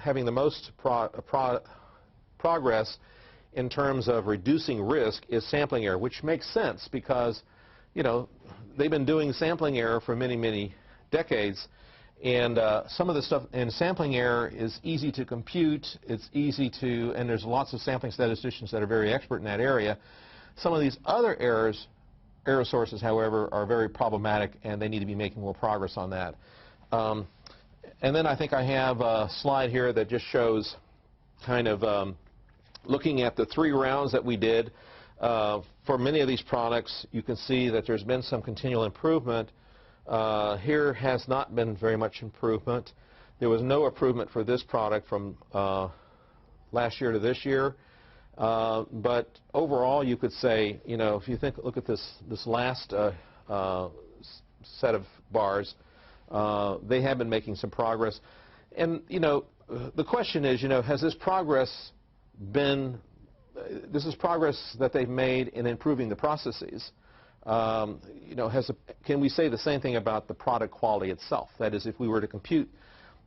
having the most progress in terms of reducing risk is sampling error, which makes sense because, they've been doing sampling error for many, many decades. And some of the stuff in sampling error is easy to compute. It's easy to, and there's lots of sampling statisticians that are very expert in that area. Some of these other error sources, however, are very problematic, and they need to be making more progress on that. And then I think I have a slide here that just shows kind of looking at the 3 rounds that we did. For many of these products, you can see that there's been some continual improvement. Here has not been very much improvement. There was no improvement for this product from last year to this year. But overall, you could say, if you look at this last set of bars, they have been making some progress. And, the question is, has this progress been, this is progress that they've made in improving the processes. Can we say the same thing about the product quality itself? That is, if we were to compute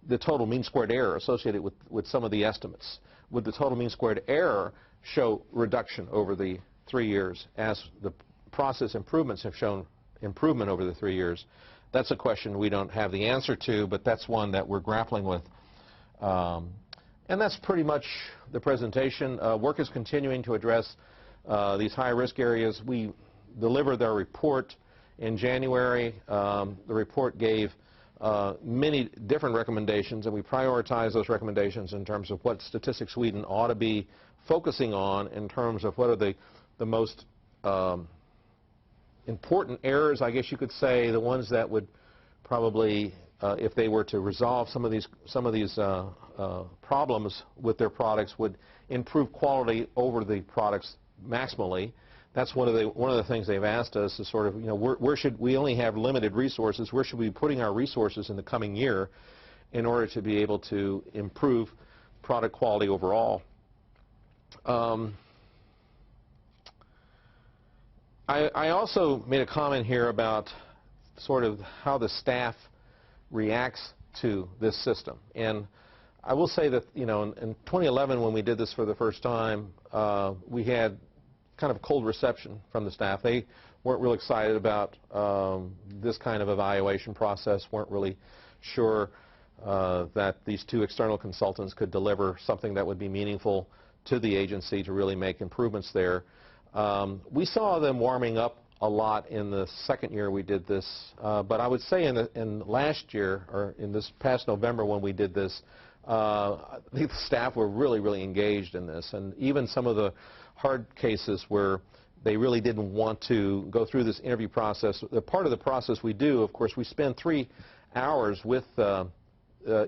the total mean squared error associated with some of the estimates, would the total mean squared error show reduction over the 3 years as the process improvements have shown improvement over the 3 years? That's a question we don't have the answer to, but that's one that we're grappling with. And that's pretty much the presentation. Work is continuing to address these high-risk areas. We delivered our report in January. The report gave many different recommendations, and we prioritized those recommendations in terms of what Statistics Sweden ought to be focusing on in terms of what are the most important errors, I guess you could say, the ones that would probably, if they were to resolve some of these problems with their products, would improve quality over the products maximally. That's one of the things they've asked us is sort of, where should we only have limited resources? Where should we be putting our resources in the coming year in order to be able to improve product quality overall? I also made a comment here about sort of how the staff reacts to this system. And I will say that, in 2011 when we did this for the first time, we had kind of a cold reception from the staff. They weren't real excited about this kind of evaluation process, weren't really sure that these 2 external consultants could deliver something that would be meaningful to the agency to really make improvements there. We saw them warming up a lot in the second year we did this, but I would say in last year, or in this past November when we did this, I think the staff were really, really engaged in this, and even some of the hard cases where they really didn't want to go through this interview process. The part of the process we do, of course, we spend 3 hours with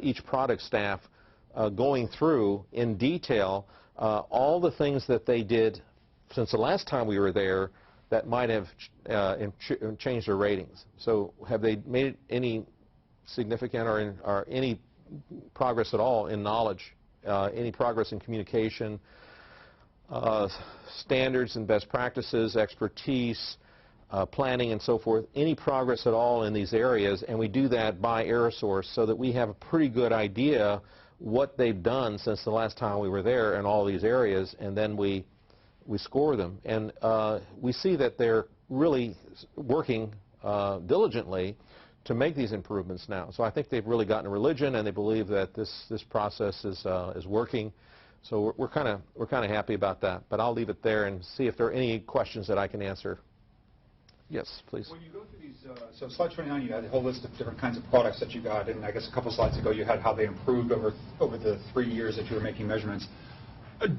each product staff going through in detail all the things that they did since the last time we were there that might have changed their ratings. So have they made any significant or any progress at all in knowledge, any progress in communication, standards and best practices, expertise, planning and so forth, any progress at all in these areas, and we do that by error source so that we have a pretty good idea what they've done since the last time we were there in all these areas, and then we score them. And we see that they're really working diligently to make these improvements now. So I think they've really gotten a religion, and they believe that this process is working. So we're kind of happy about that. But I'll leave it there and see if there are any questions that I can answer. Yes, please. When you go through these, so slide 29, you had a whole list of different kinds of products that you got, and I guess a couple slides ago you had how they improved over the 3 years that you were making measurements.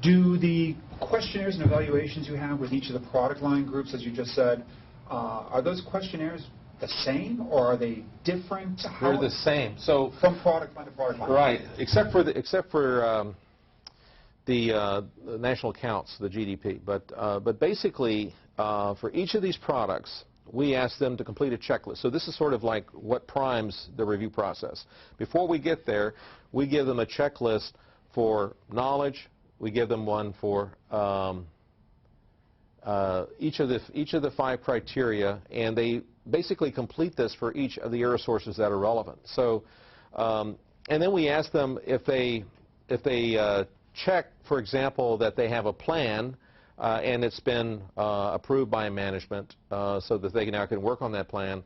Do the questionnaires and evaluations you have with each of the product line groups, as you just said, are those questionnaires the same, or are they different? They're the same. So from product line to product line. Right, except for the national accounts, the GDP. But basically, for each of these products, we ask them to complete a checklist. So this is sort of like what primes the review process. Before we get there, we give them a checklist for knowledge. We give them one for each of the 5 criteria, and they basically complete this for each of the error sources that are relevant. So, and then we ask them if they check, for example, that they have a plan and it's been approved by management so that they now can work on that plan.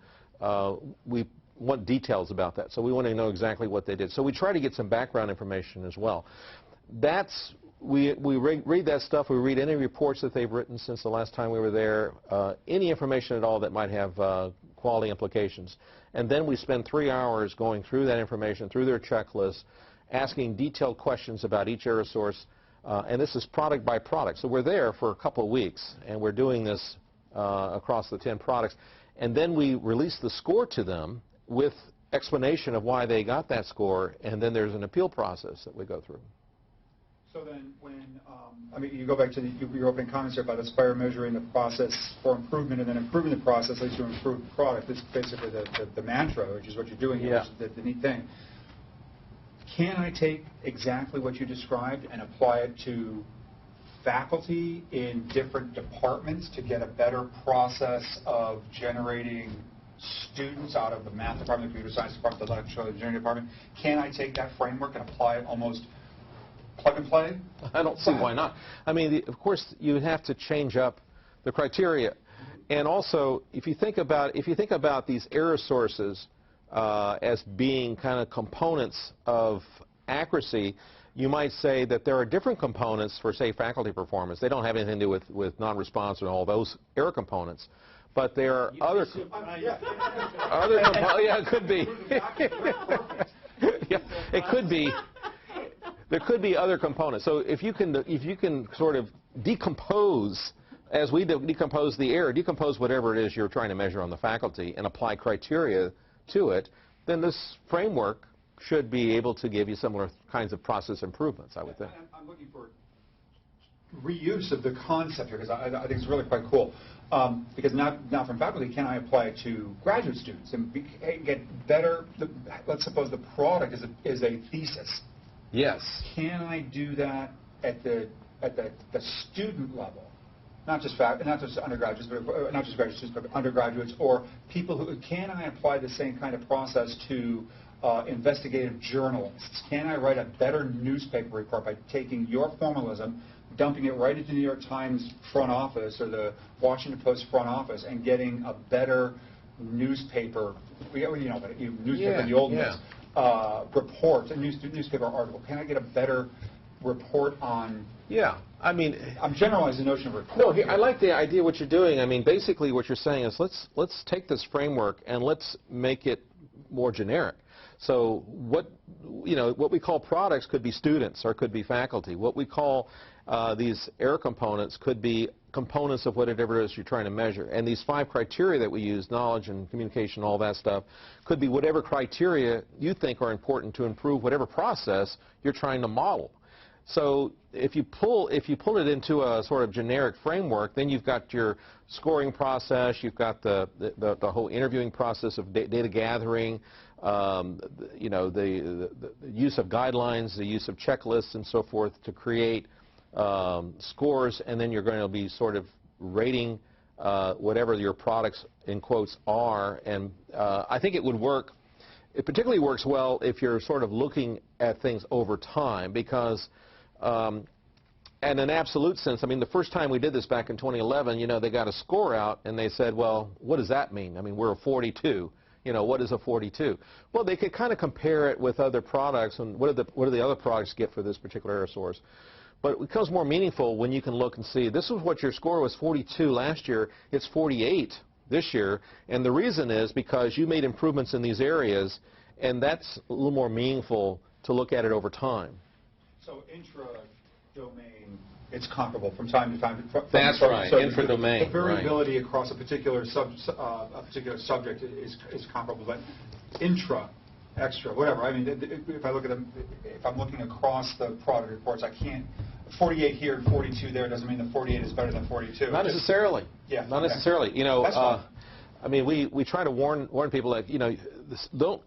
We want details about that, so we want to know exactly what they did. So we try to get some background information as well. We read that stuff. We read any reports that they've written since the last time we were there, any information at all that might have quality implications. And then we spend 3 hours going through that information, through their checklist, asking detailed questions about each error source. And this is product by product. So we're there for a couple of weeks, and we're doing this across the 10 products. And then we release the score to them with explanation of why they got that score, and then there's an appeal process that we go through. So then when, I mean, you go back to your opening comments here about Aspire measuring the process for improvement and then improving the process leads to improved product. This is basically the mantra, which is what you're doing here, which is the neat thing. Can I take exactly what you described and apply it to faculty in different departments to get a better process of generating students out of the math department, the computer science department, the electrical engineering department? Can I take that framework and apply it almost plug and play? I don't see why not. I mean, of course, you would have to change up the criteria. And also, if you think about these error sources as being kind of components of accuracy, you might say that there are different components for, say, faculty performance. They don't have anything to do with non-response and all those error components. But there are other components. Yeah, it could be. Yeah, it could be. There could be other components. So if you can sort of decompose, as we decompose the error, decompose whatever it is you're trying to measure on the faculty and apply criteria to it, then this framework should be able to give you similar kinds of process improvements, I would think. I'm looking for reuse of the concept here, because I think it's really quite cool. Because now from faculty, can I apply it to graduate students and get better? Let's suppose the product is a thesis. Yes. Can I do that at the student level? Not just undergraduates, but not just graduate students, but undergraduates or people who. Can I apply the same kind of process to investigative journalists? Can I write a better newspaper report by taking your formalism, dumping it right into the New York Times front office or the Washington Post front office, and getting a better newspaper, newspaper in the old days, report, a newspaper article? Can I get a better report on? Yeah, I mean, I'm generalizing the notion of report. No, I like the idea of what you're doing. I mean, basically what you're saying is let's take this framework and let's make it more generic. So what we call products could be students or could be faculty. What we call these error components could be components of whatever it is you're trying to measure. And these 5 criteria that we use, knowledge and communication, all that stuff, could be whatever criteria you think are important to improve whatever process you're trying to model. So if you pull it into a sort of generic framework, then you've got your scoring process, you've got the whole interviewing process of data gathering, the use of guidelines, the use of checklists and so forth to create scores, and then you're going to be sort of rating whatever your products, in quotes, are. And I think it would work. It particularly works well if you're sort of looking at things over time, because in an absolute sense, I mean, the first time we did this back in 2011, they got a score out and they said, well, what does that mean? I mean, we're a 42. What is a 42? Well, they could kind of compare it with other products and what do the other products get for this particular error source. But it becomes more meaningful when you can look and see, this is what your score was, 42 last year, it's 48 this year, and the reason is because you made improvements in these areas, and that's a little more meaningful to look at it over time. So intra-domain, it's comparable from time to time. That's right, intra-domain. The variability across a particular subject is comparable, but intra, extra, whatever. I mean, if I look at them, if I'm looking across the product reports, I can't. 48 here and 42 there doesn't mean that 48 is better than 42. Not necessarily. Yeah. Not necessarily. You know, That's fine. I mean, we try to warn people that, you know,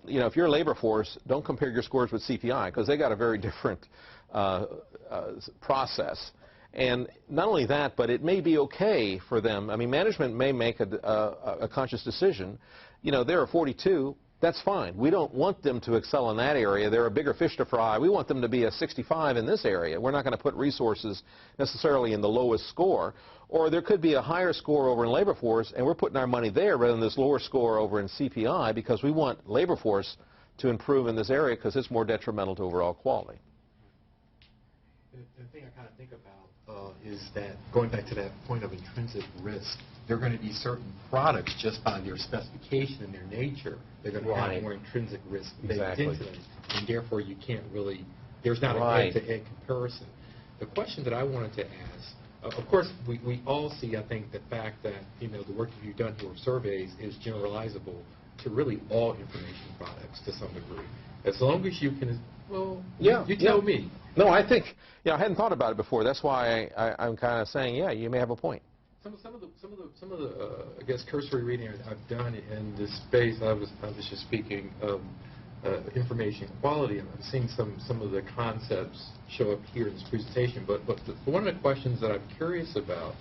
if you're a labor force, don't compare your scores with CPI, because they got a very different process. And not only that, but it may be okay for them. I mean, management may make a conscious decision. You know, there are 42. That's fine. We don't want them to excel in that area. They're a bigger fish to fry. We want them to be a 65 in this area. We're not going to put resources necessarily in the lowest score. Or there could be a higher score over in labor force, and we're putting our money there rather than this lower score over in CPI, because we want labor force to improve in this area because it's more detrimental to overall quality. The thing I kind of think about is that, going back to that point of intrinsic risk, there are going to be certain products just by their specification and their nature, they're going to have more intrinsic risk baked into them, and therefore you can't really, there's not an head-to-head comparison. The question that I wanted to ask, of course, we all see, I think, the fact that, you know, the work that you've done through surveys is generalizable to really all information products to some degree. As long as you can, well, you tell me. No, I think, I hadn't thought about it before. That's why I'm kind of saying, yeah, you may have a point. Some of the I guess cursory reading I've done in this space, I was just speaking of information quality, and I'm seeing some of the concepts show up here in this presentation. But one of the questions that I'm curious about,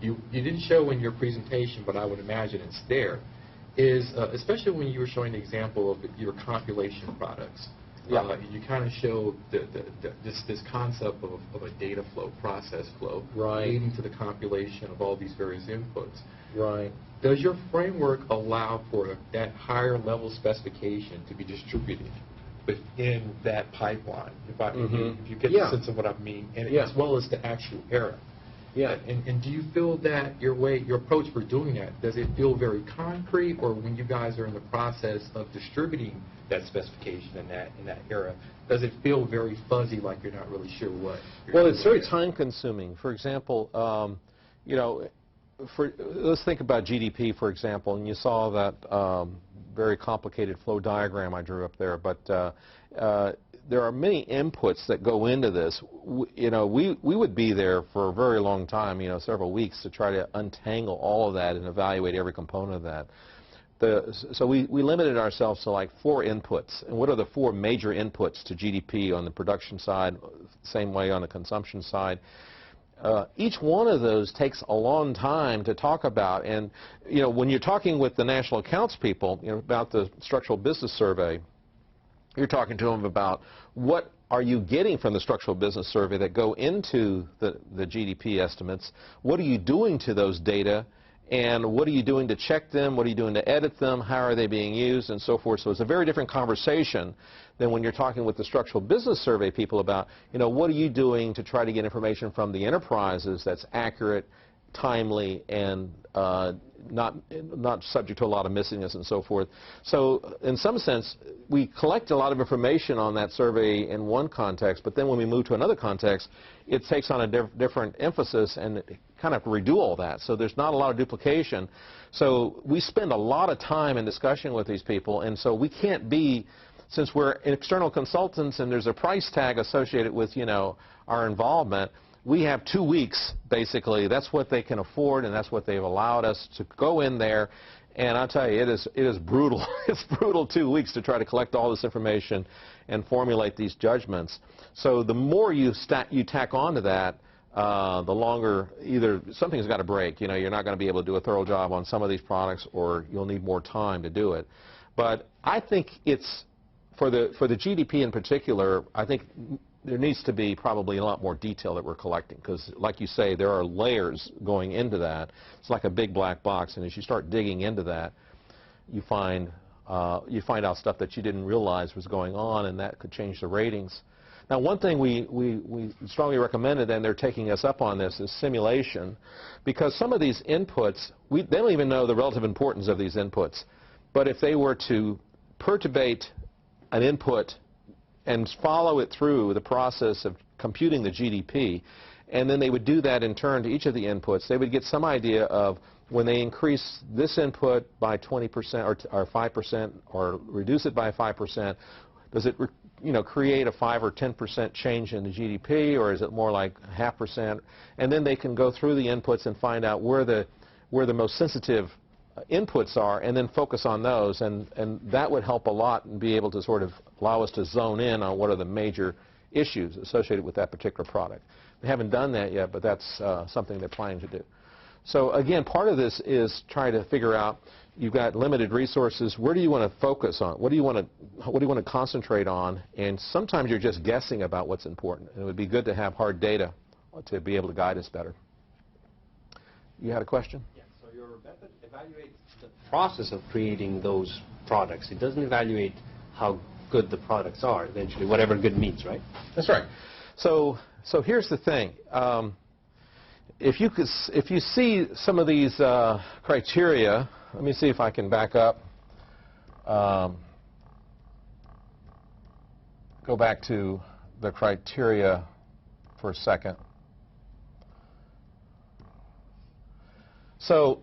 you didn't show in your presentation, but I would imagine it's there, is especially when you were showing the example of your compilation products. You kind of showed this concept of a data flow, process flow, leading to the compilation of all these various inputs. Right. Does your framework allow for that higher level specification to be distributed within that pipeline? If you get the sense of what I mean, and as well as the actual error. Yeah. And do you feel that your approach for doing that, does it feel very concrete, or when you guys are in the process of distributing that specification in that era, does it feel very fuzzy, like you're not really sure what? Well, it's very time consuming. For example, you know, let's think about GDP, for example, and you saw that very complicated flow diagram I drew up there, but there are many inputs that go into this. You know, we would be there for a very long time, you know, several weeks, to try to untangle all of that and evaluate every component of that. So we limited ourselves to like 4 inputs. And what are the 4 major inputs to GDP on the production side, same way on the consumption side? Each one of those takes a long time to talk about. And, you know, when you're talking with the national accounts people, you know, about the structural business survey, you're talking to them about what are you getting from the structural business survey that go into the GDP estimates, what are you doing to those data, and what are you doing to check them, what are you doing to edit them, how are they being used, and so forth. So it's a very different conversation than when you're talking with the structural business survey people about, you know, what are you doing to try to get information from the enterprises that's accurate, timely, and not subject to a lot of missingness and so forth. So in some sense, we collect a lot of information on that survey in one context, but then when we move to another context, it takes on a different emphasis, and kind of redo all that. So there's not a lot of duplication. So we spend a lot of time in discussion with these people, and so we can't be, since we're external consultants and there's a price tag associated with, you know, our involvement, we have 2 weeks, basically. That's what they can afford, and that's what they've allowed us to go in there. And I'll tell you, it is brutal. It's brutal 2 weeks to try to collect all this information and formulate these judgments. So the more you tack onto that, the longer either something's got to break. You know, you're not going to be able to do a thorough job on some of these products, or you'll need more time to do it. But I think it's, for the GDP in particular, I think there needs to be probably a lot more detail that we're collecting, because, like you say, there are layers going into that. It's like a big black box, and as you start digging into that, you find out stuff that you didn't realize was going on, and that could change the ratings. Now, one thing we strongly recommended, and they're taking us up on this, is simulation, because some of these inputs, they don't even know the relative importance of these inputs. But if they were to perturbate an input and follow it through the process of computing the GDP, and then they would do that in turn to each of the inputs, they would get some idea of when they increase this input by 20% or 5% or reduce it by 5%, does it create a 5 or 10% change in the GDP, or is it more like 0.5%? And then they can go through the inputs and find out where the most sensitive inputs are, and then focus on those, and that would help a lot and be able to sort of allow us to zone in on what are the major issues associated with that particular product. They haven't done that yet, but that's something they're planning to do. So again, part of this is trying to figure out, you've got limited resources, where do you want to focus on? What do you want to concentrate on? And sometimes you're just guessing about what's important, and it would be good to have hard data to be able to guide us better. You had a question? Yeah, so your method evaluates the process of creating those products. It doesn't evaluate how good the products are, eventually, whatever good means, right? That's right. So here's the thing. If you see some of these criteria, let me see if I can back up. Go back to the criteria for a second. So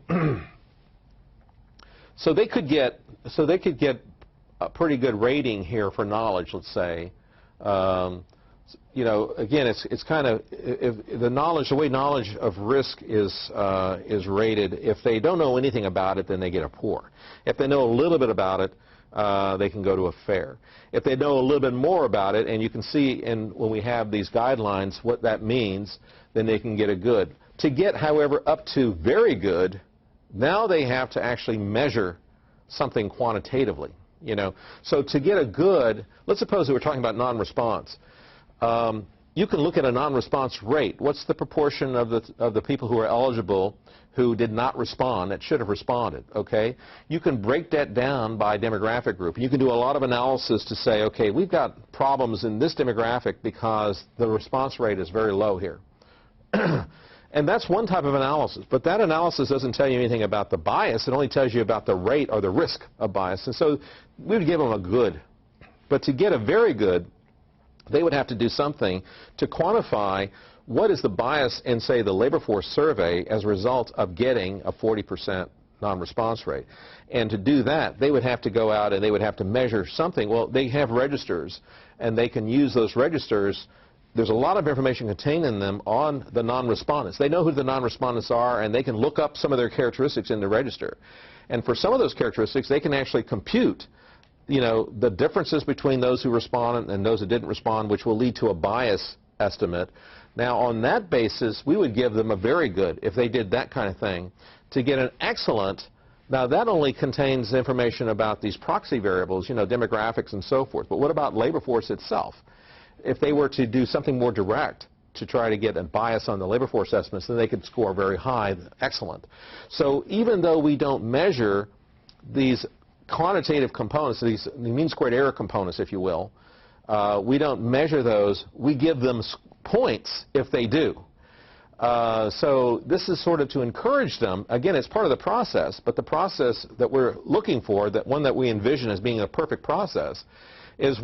they could get a pretty good rating here for knowledge, let's say. Again, it's kind of the way knowledge of risk is rated. If they don't know anything about it, then they get a poor. If they know a little bit about it, they can go to a fair. If they know a little bit more about it, and you can see when we have these guidelines what that means, then they can get a good. To get, however, up to very good, now they have to actually measure something quantitatively. So to get a good, let's suppose that we're talking about non-response. You can look at a non-response rate. What's the proportion of the people who are eligible who did not respond that should have responded? Okay, you can break that down by demographic group. You can do a lot of analysis to say, okay, we've got problems in this demographic because the response rate is very low here. And that's one type of analysis, but that analysis doesn't tell you anything about the bias. It only tells you about the rate or the risk of bias. And so we would give them a good. But to get a very good, they would have to do something to quantify what is the bias in, say, the labor force survey as a result of getting a 40% non-response rate. And to do that, they would have to go out and they would have to measure something. Well, they have registers, and they can use those registers. There's a lot of information contained in them on the non-respondents. They know who the non-respondents are, and they can look up some of their characteristics in the register. And for some of those characteristics, they can actually compute the differences between those who responded and those who didn't respond, which will lead to a bias estimate. Now, on that basis, we would give them a very good if they did that kind of thing. To get an excellent, now that only contains information about these proxy variables, demographics and so forth. But what about labor force itself? If they were to do something more direct to try to get a bias on the labor force estimates, then they could score very high, excellent. So even though we don't measure these quantitative components, the mean squared error components, if you will, we don't measure those. We give them points if they do. So this is sort of to encourage them. Again, it's part of the process, but the process that we're looking for, that one that we envision as being a perfect process, is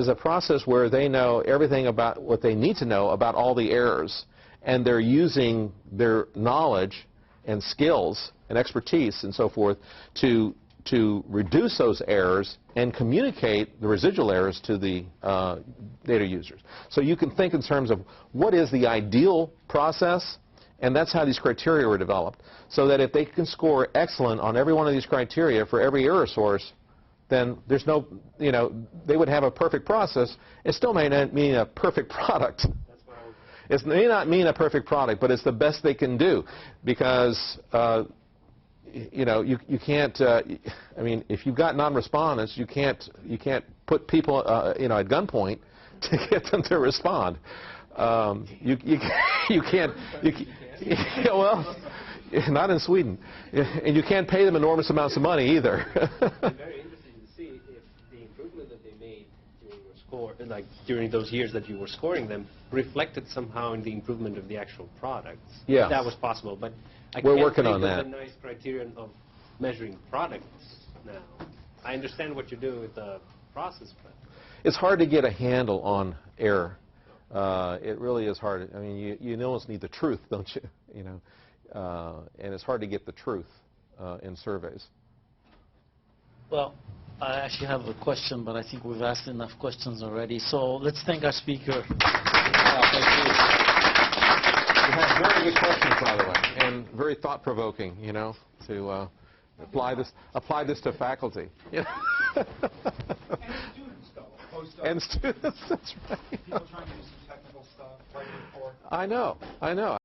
a process where they know everything about what they need to know about all the errors, and they're using their knowledge and skills and expertise and so forth to reduce those errors and communicate the residual errors to the data users. So you can think in terms of what is the ideal process, and that's how these criteria were developed, so that if they can score excellent on every one of these criteria for every error source, then there's no, they would have a perfect process. It still may not mean a perfect product. It may not mean a perfect product, but it's the best they can do, because you can't. I mean, if you've got non-respondents, you can't put people at gunpoint to get them to respond. You can't. Well, not in Sweden, and you can't pay them enormous amounts of money either. It's very interesting to see if the improvement that they made during your score, like during those years that you were scoring them, reflected somehow in the improvement of the actual products. Yeah. That was possible, but I We're can't working think on of that. a nice criterion of measuring products now. I understand what you do with the process, but It's hard to get a handle on error. It really is hard. I mean, you almost need the truth, don't you? You know, and it's hard to get the truth in surveys. Well, I actually have a question, but I think we've asked enough questions already. So let's thank our speaker. Thank you. You had very good questions, by the way, and very thought-provoking. You know, to apply this to faculty. You know? And students, though. And students, that's right. People trying to do some technical stuff, writing report. I know.